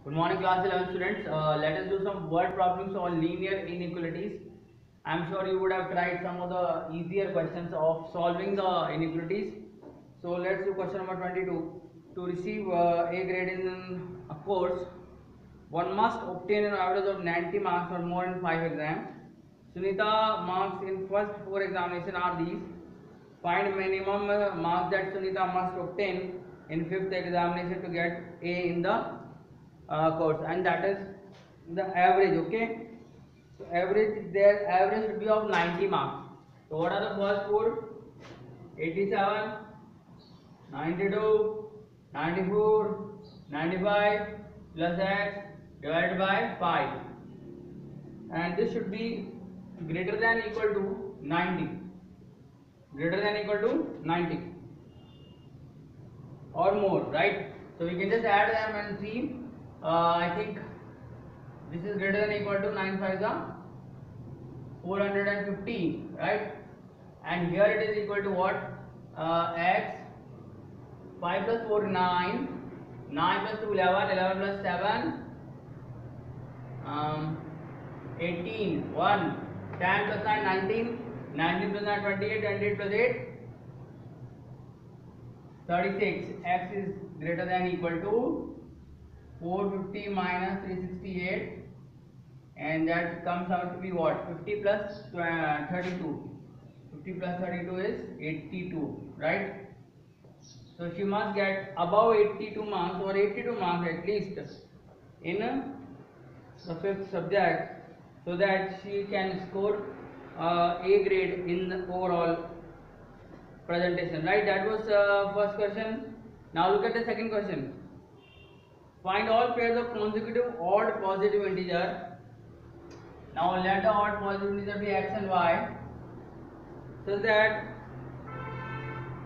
Good morning, class 11 students. Let us do some word problems on linear inequalities. I am sure you would have tried some of the easier questions of solving the inequalities. So let's do question number 22. To receive A grade in a course, one must obtain an average of 90 marks or more in 5 exams. Sunita marks in first 4 examinations are these. Find minimum marks that Sunita must obtain in fifth examination to get A in the course, and that is the average. Okay, so average, their average should be of 90 marks. So what are the first four? 87, 92, 94, 95 plus x divided by 5, and this should be greater than equal to 90, greater than equal to 90 or more, right? So we can just add them and see. I think this is greater than equal to 9 5 is 415, right? And here it is equal to what? X 5 plus 4 9, 9 plus 2 11, 11 plus 7 18, 1, 10 plus 9 19, 19 plus 9 28, 28 plus 8 36. X is greater than equal to 450 minus 368, and that comes out to be what? 50 plus 32. 50 plus 32 is 82, right? So she must get above 82 marks or 82 marks at least in the fifth subject, so that she can score A grade in the overall presentation, right? That was first question. Now look at the second question. Find all pairs of consecutive odd positive integer. Now let the odd positive integer be x and y, such that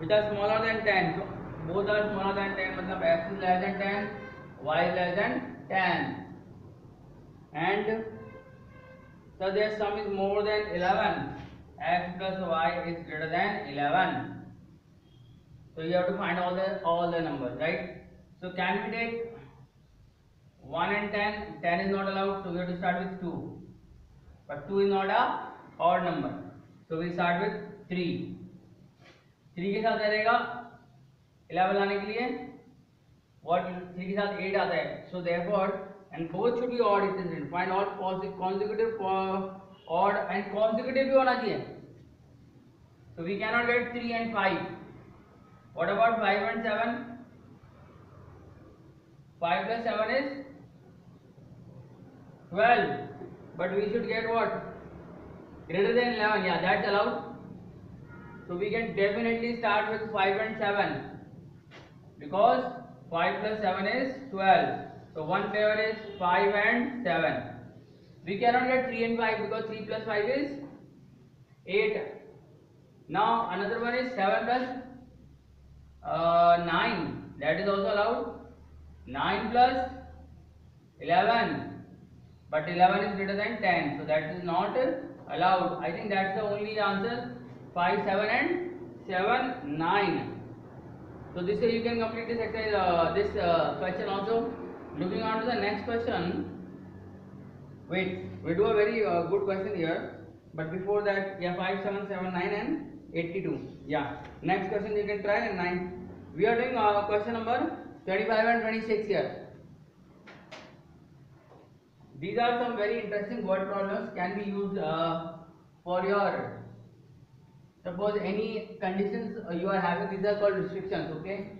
which are smaller than 10. So both are smaller than 10, matlab x is less than 10, y is less than 10, and so their sum is more than 11. X plus y is greater than 11. So you have to find all the numbers, right? So can we take 1 and 10? 10 is not allowed, so we have to start with 2. But 2 is not a odd number, so we start with 3. 3 के साथ रहेगा 11 लाने के लिए, what 3 के साथ 8 आता है. So therefore, and both should be odd it is written. Find all consecutive odd, and consecutive भी होना चाहिए. So we cannot get 3 and 5. What about 5 and 7? 5 plus 7 is 12, but we should get what? Greater than 11. Yeah, that's allowed. So we can definitely start with 5 and 7, because 5 plus 7 is 12. So one pair is 5 and 7. We cannot get 3 and 5 because 3 plus 5 is 8. Now another one is 7 plus 9. That is also allowed. 9 plus 11. But 11 is greater than 10. So that is not allowed. I think that's the only answer. 5, 7 and 7, 9. So this way you can complete this exercise, this question also. Looking on to the next question. Wait, we do a very good question here. But before that, yeah, 5, 7, 7, 9 and 82. Yeah, next question you can try, and 9. We are doing question number 25 and 26 here. These are some very interesting word problems, can be used for your, suppose any conditions you are having. These are called restrictions. Okay,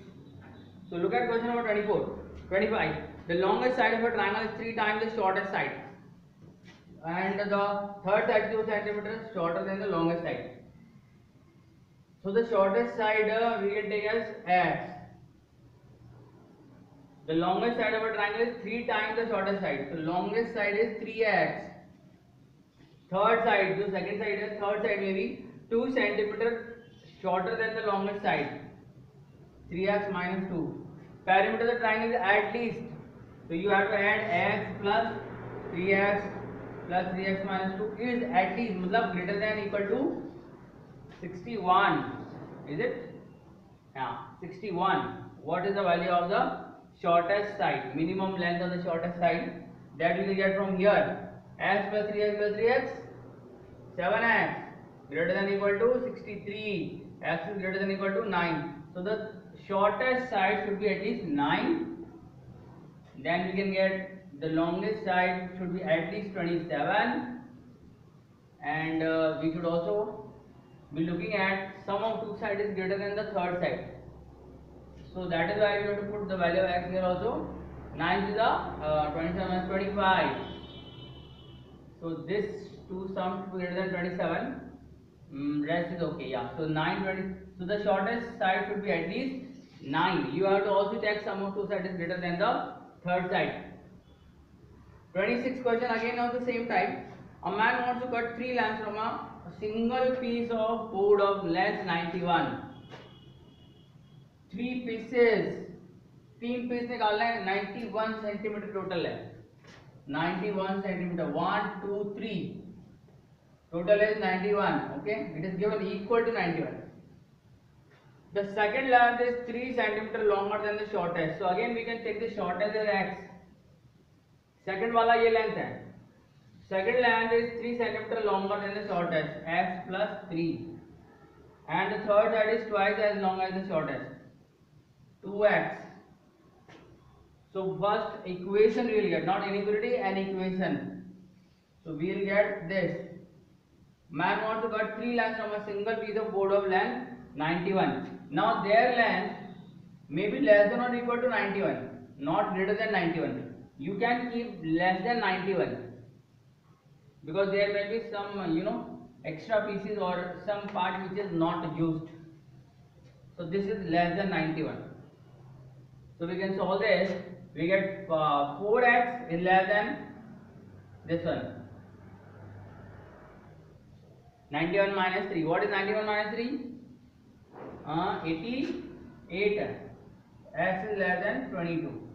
so look at question number 24. 25. The longest side of a triangle is 3 times the shortest side, and the third 32 centimeters shorter than the longest side. So the shortest side we can take as x. The longest side of a triangle is 3 times the shortest side. So longest side is 3x. Third side, the second side is third side may be 2 centimeter shorter than the longest side. 3x minus 2. Perimeter of the triangle is at least. So you have to add x plus 3x plus 3x minus 2 is at least, matlab greater than equal to 61. Is it? Yeah, 61. What is the value of the shortest side, minimum length of the shortest side, that we will get from here. X plus 3x plus 3x, 7x greater than equal to 63. X is greater than equal to 9. So the shortest side should be at least 9. Then we can get the longest side should be at least 27. And we should also be looking at sum of two sides is greater than the third side. So that is why we have to put the value of x here also. 9 to the 27 is 25. So this two sums should be greater than 27. Rest is okay. Yeah. So 9, 20. So the shortest side should be at least 9. You have to also check sum of two sides is greater than the third side. 26th question again of the same type. A man wants to cut 3 lines from a single piece of board of length 91. 3 pieces, 3 piece निकालना है, 91 centimetre total है, 91 centimetre, 1 2 3 total is 91. Okay, it is given equal to 91. The second length is 3 centimeter longer than the shortest. So again we can take the shortest as x. Second वाला ये length है. Second length is 3 centimeter longer than the shortest, x plus 3, and the third side is twice as long as the shortest, 2x. So first equation we will get, not inequality, an equation. So we will get this. Man wants to cut 3 lines from a single piece of board of length 91. Now their length may be less than or equal to 91, not greater than 91. You can keep less than 91 because there may be some extra pieces or some part which is not used. So this is less than 91. So we can solve this. We get 4x is less than this one. 91 minus 3. What is 91 minus 3? 88. X is less than 22.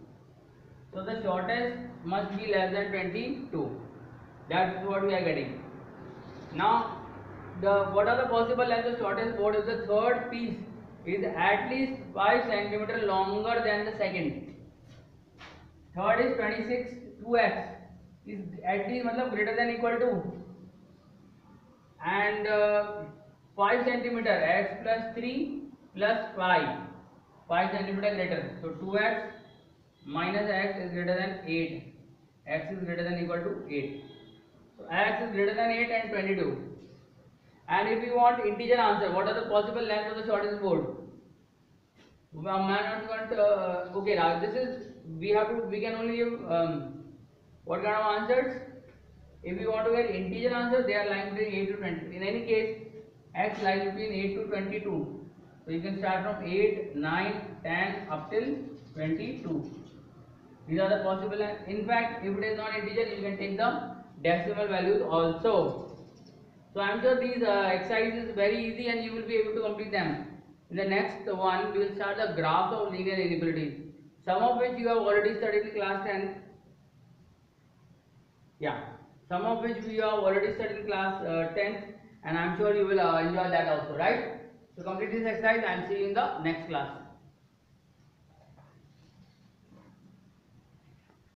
So the shortest must be less than 22. That's what we are getting. Now, what are the possible lengths of shortest board if the third piece is at least 5 centimeter longer than the second. Third is 26, 2x is at least greater than equal to, and 5 centimeter, x plus 3 plus 5 centimeter greater. So 2x minus x is greater than 8. X is greater than equal to 8. So x is greater than 8 and 22. And if we want integer answer, what are the possible lengths of the shortest board? Okay, now this is we can only give what kind of answers? If we want to get integer answer, they are lying between 8 to 20. In any case, x lies between 8 to 22. So you can start from 8, 9, 10 up till 22. These are the possible. In fact, if it is not integer, you can take the decimal values also. So I am sure these exercises is very easy and you will be able to complete them. In the next one, we will start the graphs of linear inequalities, some of which you have already studied in class 10th. Yeah, some of which we have already studied in class 10th, and I am sure you will enjoy that also, right? So complete this exercise and see you in the next class.